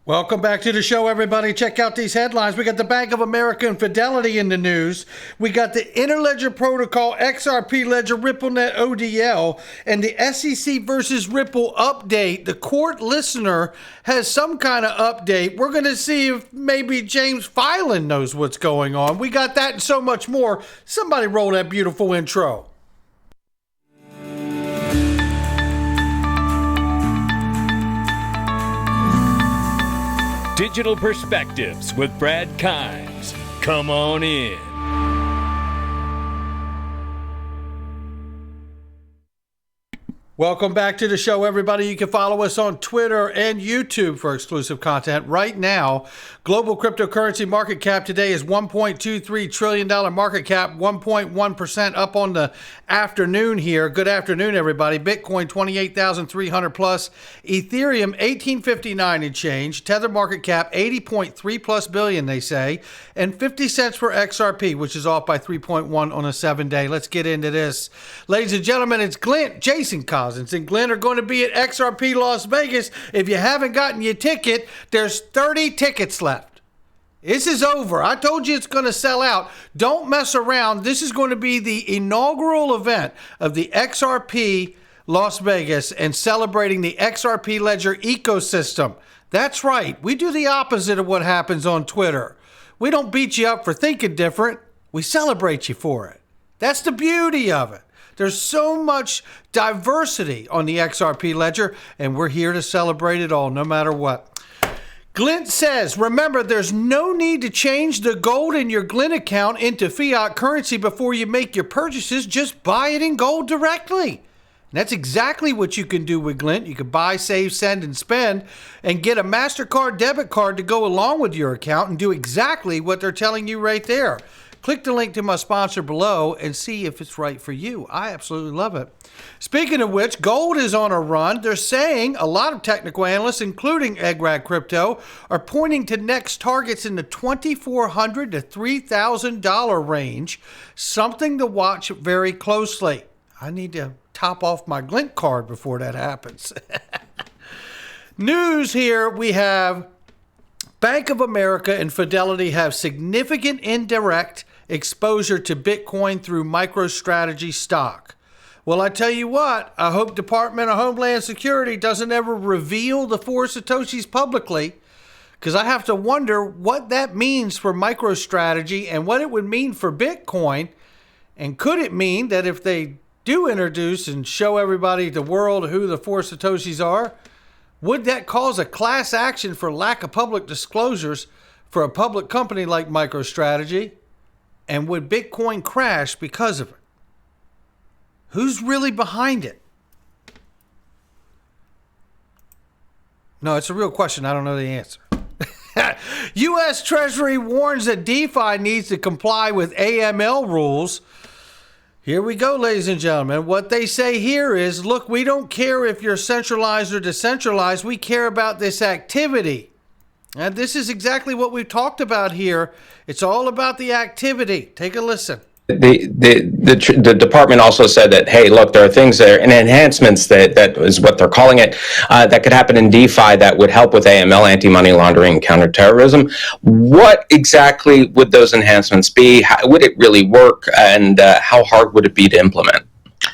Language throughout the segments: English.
Welcome back to the show, everybody. Check out these headlines. We got the Bank of America and Fidelity in the news. We got the Interledger Protocol, XRP Ledger, RippleNet, ODL, and the SEC versus Ripple update. The court listener has some kind of update. We're going to see if maybe James Filan knows what's going on. We got that and so much more. Somebody roll that beautiful intro. Digital Perspectives with Brad Kimes. Come on in. Welcome back to the show, everybody. You can follow us on Twitter and YouTube for exclusive content. Right now, global cryptocurrency market cap today is $1.23 trillion market cap, 1.1% up on the afternoon here. Good afternoon, everybody. Bitcoin, 28,300 plus. Ethereum, 1859 and change. Tether market cap, 80.3 plus billion, they say. And 50 cents for XRP, which is off by 3.1 on a 7-day. Let's get into this. Ladies and gentlemen, it's Glint, Jason Cousins, and Glenn are going to be at XRP Las Vegas. If you haven't gotten your ticket, there's 30 tickets left. This is over. I told you it's going to sell out. Don't mess around. This is going to be the inaugural event of the XRP Las Vegas and celebrating the XRP Ledger ecosystem. That's right. We do the opposite of what happens on Twitter. We don't beat you up for thinking different. We celebrate you for it. That's the beauty of it. There's so much diversity on the XRP Ledger, and we're here to celebrate it all, no matter what. Glint says, remember, there's no need to change the gold in your Glint account into fiat currency before you make your purchases. Just buy it in gold directly. And that's exactly what you can do with Glint. You can buy, save, send, and spend, and get a MasterCard debit card to go along with your account and do exactly what they're telling you right there. Click the link to my sponsor below and see if it's right for you. I absolutely love it. Speaking of which, gold is on a run. They're saying a lot of technical analysts, including Eggrad Crypto, are pointing to next targets in the $2,400 to $3,000 range. Something to watch very closely. I need to top off my Glint card before that happens. News here, we have Bank of America and Fidelity have significant indirect exposure to Bitcoin through MicroStrategy stock. Well, I tell you what, I hope Department of Homeland Security doesn't ever reveal the 4 Satoshis publicly, because I have to wonder what that means for MicroStrategy and what it would mean for Bitcoin. And could it mean that if they do introduce and show everybody, the world, who the 4 Satoshis are, would that cause a class action for lack of public disclosures for a public company like MicroStrategy? And would Bitcoin crash because of it? Who's really behind it? No, it's a real question. I don't know the answer. U.S. Treasury warns that DeFi needs to comply with AML rules. Here we go, ladies and gentlemen. What they say here is, look, we don't care if you're centralized or decentralized. We care about this activity. And this is exactly what we've talked about here. It's all about the activity. Take a listen. The department also said that, hey, look, there are things there and enhancements that is what they're calling it, that could happen in DeFi that would help with AML, anti-money laundering, and counterterrorism. What exactly would those enhancements be? How would it really work? And how hard would it be to implement?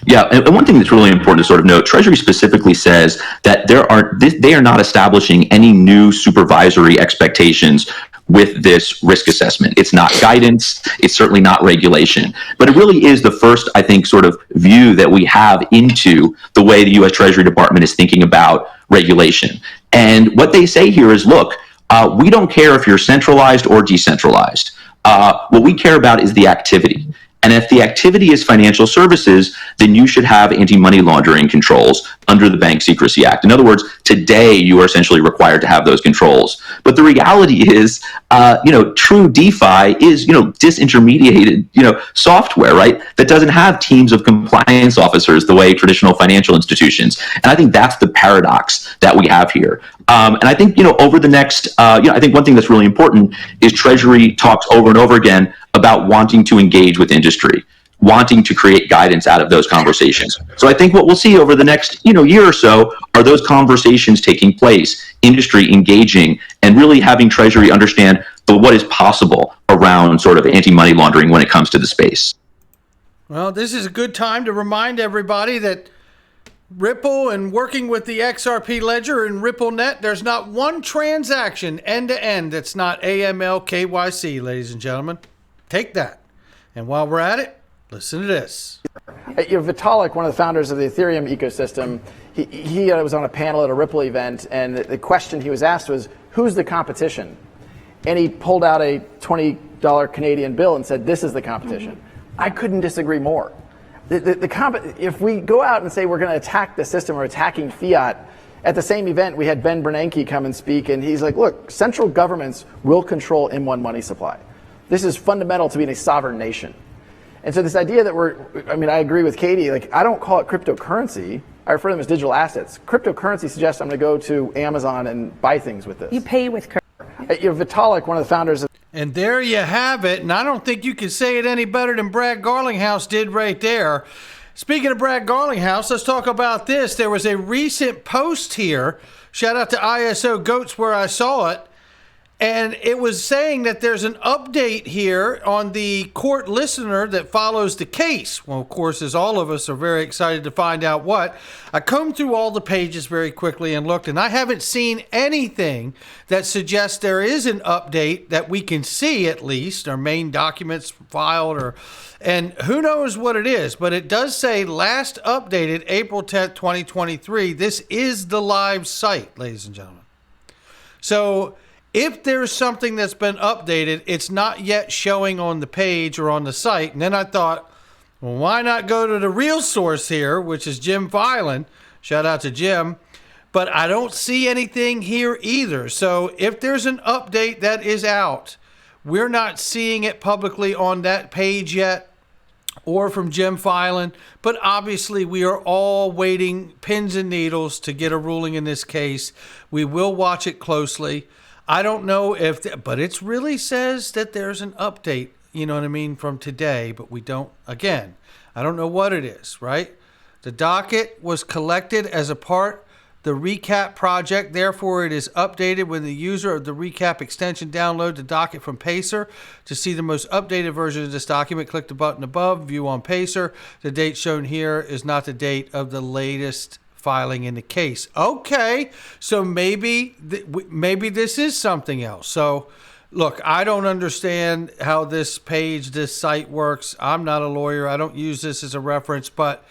Yeah, and one thing that's really important to sort of note, Treasury specifically says that they are not establishing any new supervisory expectations with this risk assessment. It's not guidance, it's certainly not regulation, but it really is the first, I think, sort of view that we have into the way the U.S. Treasury Department is thinking about regulation. And what they say here is, look, we don't care if you're centralized or decentralized. What we care about is the activity. And if the activity is financial services, then you should have anti-money laundering controls under the Bank Secrecy Act. In other words, today you are essentially required to have those controls. But the reality is, true DeFi is, disintermediated, software, right? That doesn't have teams of compliance officers the way traditional financial institutions. And I think that's the paradox that we have here. And I think, over the next, I think one thing that's really important is Treasury talks over and over again about wanting to engage with industry. wanting to create guidance out of those conversations. So I think what we'll see over the next year or so are those conversations taking place, industry engaging, and really having Treasury understand what is possible around sort of anti-money laundering when it comes to the space. Well, this is a good time to remind everybody that Ripple and working with the XRP ledger and RippleNet, there's not one transaction end to end that's not AML KYC, ladies and gentlemen. Take that. And while we're at it, listen to this. Vitalik, one of the founders of the Ethereum ecosystem, he was on a panel at a Ripple event, and the question he was asked was, who's the competition? And he pulled out a $20 Canadian bill and said, this is the competition. I couldn't disagree more. If we go out and say we're going to attack the system or attacking fiat, at the same event we had Ben Bernanke come and speak, and he's like, look, central governments will control M1 money supply. This is fundamental to being a sovereign nation. And so this idea that I agree with Katie, I don't call it cryptocurrency. I refer to them as digital assets. Cryptocurrency suggests I'm going to go to Amazon and buy things with this. You pay with currency. Vitalik, one of the founders of... And there you have it. And I don't think you can say it any better than Brad Garlinghouse did right there. Speaking of Brad Garlinghouse, let's talk about this. There was a recent post here. Shout out to ISO Goats where I saw it. And it was saying that there's an update here on the court listener that follows the case. Well, of course, as all of us are very excited to find out what. I combed through all the pages very quickly and looked, and I haven't seen anything that suggests there is an update that we can see, at least, or main documents filed, and who knows what it is. But it does say last updated April 10th, 2023. This is the live site, ladies and gentlemen. So if there's something that's been updated, it's not yet showing on the page or on the site. And then I thought, well, why not go to the real source here, which is Jim Filan. Shout out to Jim. But I don't see anything here either. So if there's an update that is out, we're not seeing it publicly on that page yet or from Jim Filan. But obviously we are all waiting pins and needles to get a ruling in this case. We will watch it closely. I don't know but it really says that there's an update, you know what I mean, from today, but we don't, again, I don't know what it is, right? The docket was collected as a part the recap project. Therefore, it is updated when the user of the recap extension download the docket from Pacer. To see the most updated version of this document, click the button above, view on Pacer. The date shown here is not the date of the latest filing in the case. Okay, so maybe this is something else. So look, I don't understand how this site works. I'm not a lawyer. I don't use this as a reference, but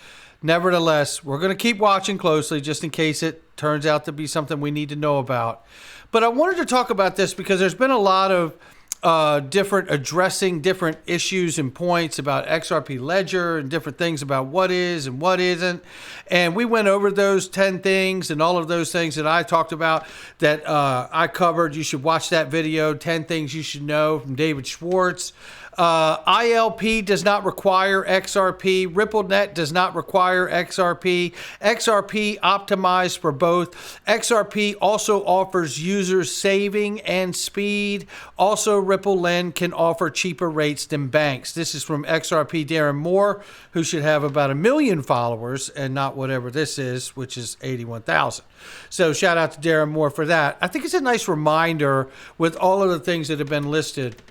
nevertheless, we're going to keep watching closely just in case it turns out to be something we need to know about. But I wanted to talk about this because there's been a lot of addressing different issues and points about XRP Ledger and different things about what is and what isn't. And we went over those 10 things and all of those things that I talked about that I covered. You should watch that video, 10 Things You Should Know from David Schwartz. ILP does not require XRP. RippleNet does not require XRP. XRP optimized for both. XRP also offers users saving and speed. Also, RippleLend can offer cheaper rates than banks. This is from XRP Darren Moore, who should have about 1 million followers and not whatever this is, which is 81,000. So shout out to Darren Moore for that. I think it's a nice reminder with all of the things that have been listed.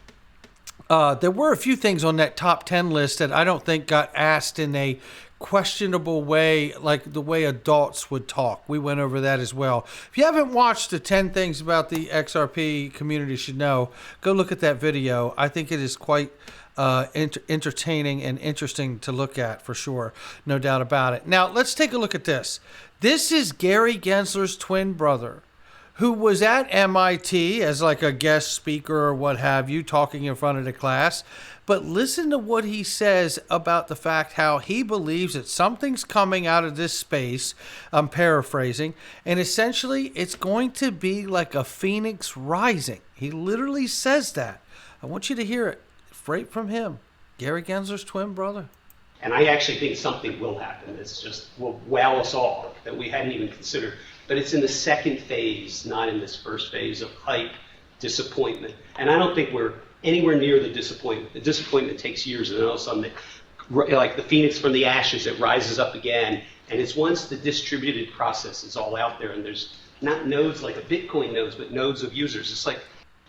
There were a few things on that top 10 list that I don't think got asked in a questionable way, like the way adults would talk. We went over that as well. If you haven't watched the 10 things about the XRP community should know, go look at that video. I think it is quite entertaining and interesting to look at for sure. No doubt about it. Now, let's take a look at this. This is Gary Gensler's twin brother, who was at MIT as like a guest speaker or what have you, talking in front of the class. But listen to what he says about the fact how he believes that something's coming out of this space. I'm paraphrasing. And essentially, it's going to be like a phoenix rising. He literally says that. I want you to hear it straight from him. Gary Gensler's twin brother. And I actually think something will happen. It's just will wow us all that we hadn't even considered. But it's in the second phase, not in this first phase of hype, disappointment. And I don't think we're anywhere near the disappointment. The disappointment takes years, and then all of a sudden like the phoenix from the ashes, it rises up again. And it's once the distributed process is all out there and there's not nodes like a Bitcoin nodes, but nodes of users. It's like,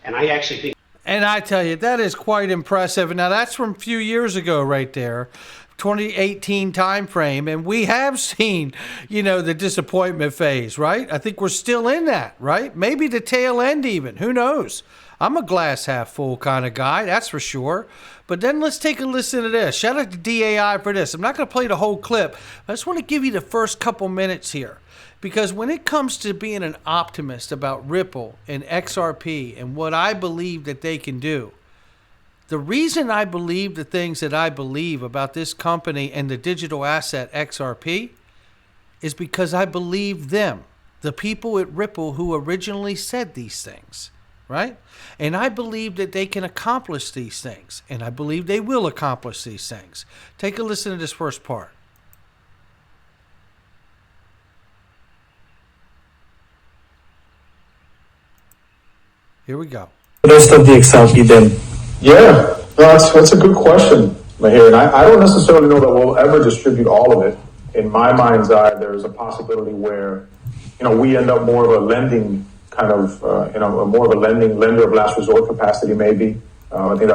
and I actually think. And I tell you, that is quite impressive. Now, that's from a few years ago right there, 2018 timeframe. And we have seen, the disappointment phase, right? I think we're still in that, right? Maybe the tail end even. Who knows? I'm a glass half full kind of guy, that's for sure. But then let's take a listen to this. Shout out to DAI for this. I'm not going to play the whole clip. I just want to give you the first couple minutes here. Because when it comes to being an optimist about Ripple and XRP and what I believe that they can do, the reason I believe the things that I believe about this company and the digital asset XRP is because I believe them, the people at Ripple who originally said these things, right? And I believe that they can accomplish these things, and I believe they will accomplish these things. Take a listen to this first part. Here we go. The rest of the XRP then? Yeah, no, that's a good question, Mahir. And I don't necessarily know that we'll ever distribute all of it. In my mind's eye, there's a possibility where, we end up more of a lending kind of, more of a lender of last resort capacity, maybe. I think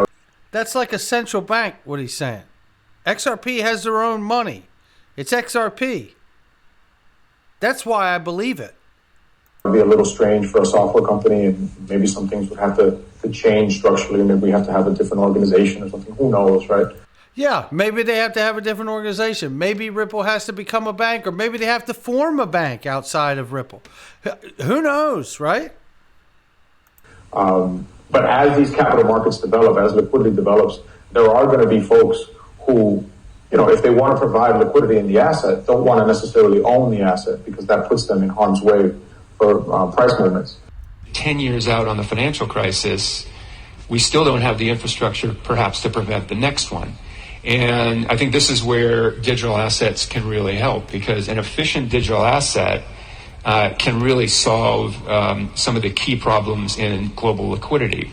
that's like a central bank, what he's saying. XRP has their own money. It's XRP. That's why I believe it. Be a little strange for a software company, and maybe some things would have to change structurally. Maybe we have to have a different organization or something. Who knows, right? Yeah, maybe they have to have a different organization. Maybe Ripple has to become a bank, or maybe they have to form a bank outside of Ripple. Who knows, right? But as these capital markets develop, as liquidity develops, there are going to be folks who, if they want to provide liquidity in the asset, don't want to necessarily own the asset because that puts them in harm's way for price movements. 10 years out on the financial crisis, we still don't have the infrastructure perhaps to prevent the next one. And I think this is where digital assets can really help, because an efficient digital asset can really solve some of the key problems in global liquidity.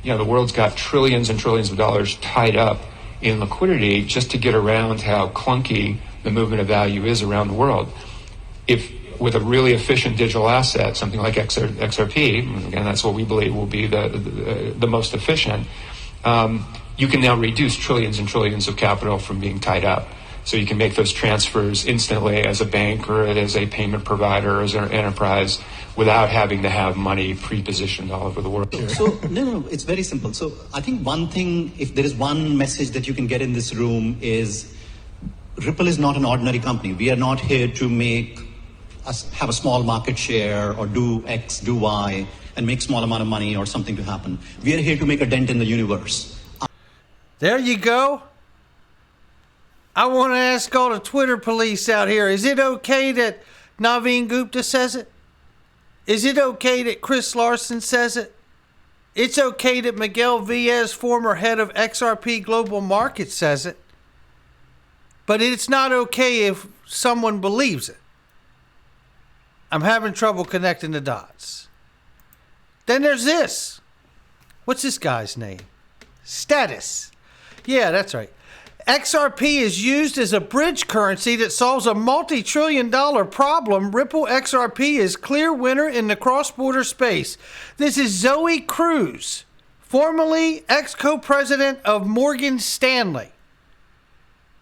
The world's got trillions and trillions of dollars tied up in liquidity just to get around how clunky the movement of value is around the world. If with a really efficient digital asset, something like XRP, again, that's what we believe will be the most efficient, you can now reduce trillions and trillions of capital from being tied up. So you can make those transfers instantly as a bank or as a payment provider or as an enterprise without having to have money pre-positioned all over the world. So, no, it's very simple. So I think one thing, if there is one message that you can get in this room, is Ripple is not an ordinary company. We are not here to have a small market share or do X, do Y, and make small amount of money or something to happen. We are here to make a dent in the universe. There you go. I want to ask all the Twitter police out here, is it okay that Naveen Gupta says it? Is it okay that Chris Larson says it? It's okay that Miguel Villas, former head of XRP Global Markets, says it. But it's not okay if someone believes it. I'm having trouble connecting the dots. Then there's this. What's this guy's name? Status. Yeah, that's right. XRP is used as a bridge currency that solves a multi-trillion-dollar problem. Ripple XRP is clear winner in the cross-border space. This is Zoe Cruz, formerly ex-co-president of Morgan Stanley.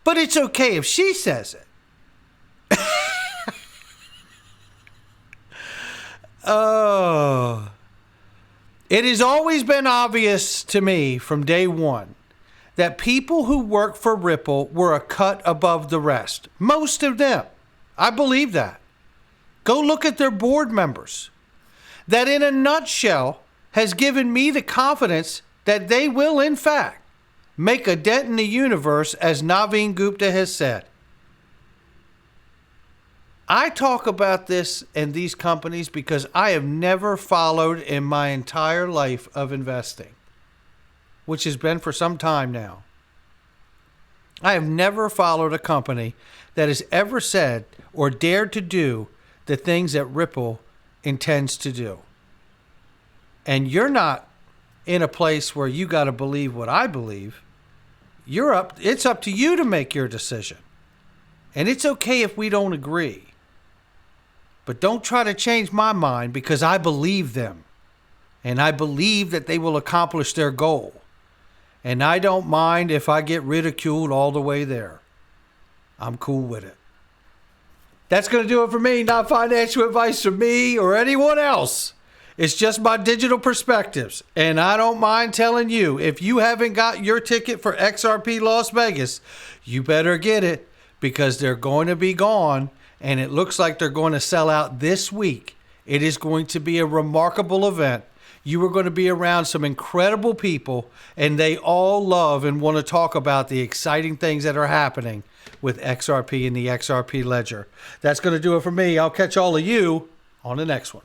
But it's okay if she says it. Oh. It has always been obvious to me from day one that people who work for Ripple were a cut above the rest. Most of them. I believe that. Go look at their board members. That in a nutshell has given me the confidence that they will in fact make a dent in the universe, as Naveen Gupta has said. I talk about this and these companies because I have never followed in my entire life of investing, which has been for some time now. I have never followed a company that has ever said or dared to do the things that Ripple intends to do. And you're not in a place where you got to believe what I believe. It's up to you to make your decision. And it's okay if we don't agree. But don't try to change my mind, because I believe them. And I believe that they will accomplish their goal. And I don't mind if I get ridiculed all the way there. I'm cool with it. That's going to do it for me. Not financial advice from me or anyone else. It's just my digital perspectives. And I don't mind telling you, if you haven't got your ticket for XRP Las Vegas, you better get it, because they're going to be gone. And it looks like they're going to sell out this week. It is going to be a remarkable event. You are going to be around some incredible people, and they all love and want to talk about the exciting things that are happening with XRP and the XRP ledger. That's going to do it for me. I'll catch all of you on the next one.